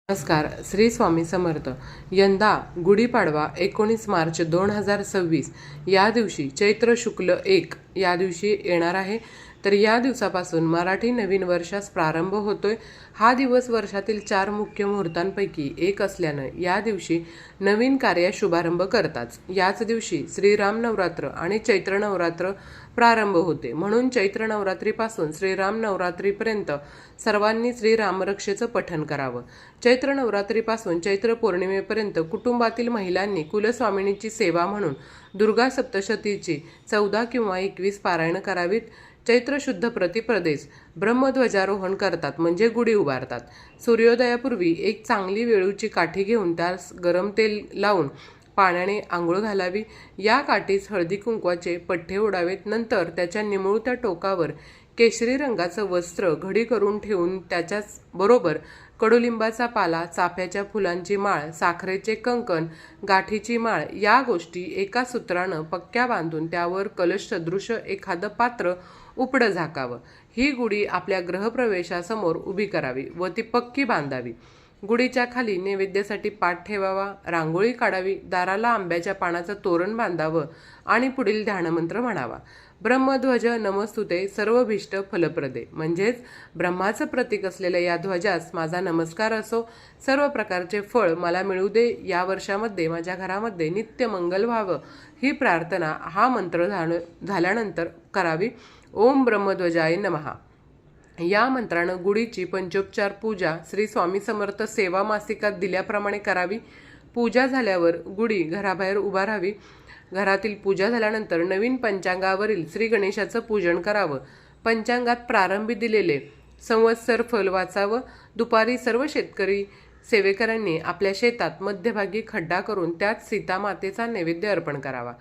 नमस्कार. श्री स्वामी समर्थ. यंदा गुढीपाडवा 19 मार्च 2026 या दिवशी चैत्र शुक्ल 1 या दिवशी येणार आहे. तर या दिवसापासून मराठी नवीन वर्षास प्रारंभ होतोय. हा दिवस वर्षातील 4 मुख्य मुहूर्तांपैकी एक असल्यानं या दिवशी नवीन कार्यास शुभारंभ करतात. याच दिवशी श्रीराम नवरात्र आणि चैत्र नवरात्र प्रारंभ होते. म्हणून चैत्र नवरात्रीपासून श्रीराम नवरात्रीपर्यंत सर्वांनी श्रीरामरक्षेचं पठण करावं. चैत्र नवरात्रीपासून चैत्र पौर्णिमेपर्यंत कुटुंबातील महिलांनी कुलस्वामिनीची सेवा म्हणून दुर्गा सप्तशतीची 14 किंवा 21 पारायण करावीत. चैत्र शुद्ध प्रतिपदेस ब्रह्मध्वजारोहण करतात, म्हणजे गुढी उभारतात. सूर्योदयापूर्वी एक चांगली वेळूची काठी घेऊन त्यास गरम तेल लावून पाण्याने आंघोळ घालावी. या काठीस हळदी कुंकवाचे पठ्ठे उडावेत. नंतर त्याच्या निमुळत्या टोकावर केशरी रंगाचं वस्त्र घडी करून ठेवून त्याच्याच बरोबर कडुलिंबाचा पाला, चाफ्याच्या फुलांची माळ, साखरेचे कंकण, गाठीची माळ या गोष्टी एका सूत्रानं पक्क्या बांधून त्यावर कलश सदृश एखादं पात्र उपडं झाकावं. ही गुढी आपल्या गृहप्रवेशासमोर उभी करावी व ती पक्की बांधावी. गुढीच्या खाली नैवेद्यासाठी पाट ठेवावा, रांगोळी काढावी, दाराला आंब्याच्या पानाचं तोरण बांधावं आणि पुढील ध्यानमंत्र म्हणावा. ब्रह्मध्वज नमस्तुते सर्वभीष्ट फलप्रदे, म्हणजेच ब्रह्माचं प्रतीक असलेल्या या ध्वजास माझा नमस्कार असो. सर्व प्रकारचे फळ मला मिळू दे. या वर्षामध्ये माझ्या घरामध्ये नित्य मंगल व्हावं ही प्रार्थना हा मंत्र झाल्यानंतर करावी. ओम ब्रह्मध्वजाय नमः या मंत्रानं गुढीची पंचोपचार पूजा श्री स्वामी समर्थ सेवा मासिकात दिल्याप्रमाणे करावी. पूजा झाल्यावर गुढी घराबाहेर उभा राहावी. घरातील पूजा झाल्यानंतर नवीन पंचांगावरील श्री गणेशाचं पूजन करावं. पंचांगात प्रारंभी दिलेले संवत्सर फल वाचावं. दुपारी सर्व शेतकरी सेवेकऱ्यांनी आपल्या शेतात मध्यभागी खड्डा करून त्यात सीतामातेचा नैवेद्य अर्पण करावा.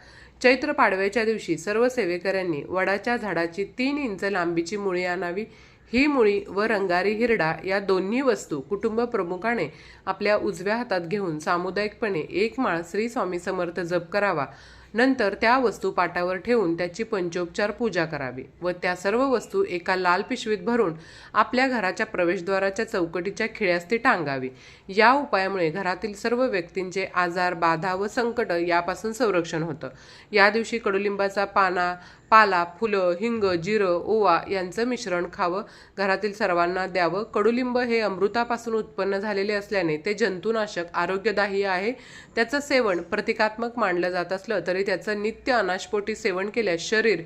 चैत्र पाडव्याच्या दिवशी सर्व सेवेकऱ्यांनी वडाच्या झाडाची 3 इंच लांबीची मुळी आणावी. ही मुळी व रंगारी हिरडा या दोन्ही वस्तू कुटुंब प्रमुखाने आपल्या उजव्या हातात घेऊन सामुदायिकपणे एक माळ श्री स्वामी समर्थ जप करावा. नंतर त्या वस्तू पाटावर ठेवून त्याची पंचोपचार पूजा करावी व त्या सर्व वस्तू एका लाल पिशवीत भरून आपल्या घराच्या प्रवेशद्वाराच्या चौकटीच्या खिळ्यास ती टांगावी. या उपायामुळे घरातील सर्व व्यक्तींचे आजार, बाधा व संकट यापासून संरक्षण होतं. या दिवशी कडुलिंबाचा पाला, फुलं, हिंग, जिरं, ओवा यांचं मिश्रण खावं. घरातील सर्वांना द्यावं. कडुलिंब हे अमृतापासून उत्पन्न झालेले असल्याने ते जंतुनाशक, आरोग्यदायी आहे. त्याचं सेवन प्रतिकात्मक मानलं जात असलं तरी त्याचं नित्य अनाशपोटी सेवन केल्यास शरीर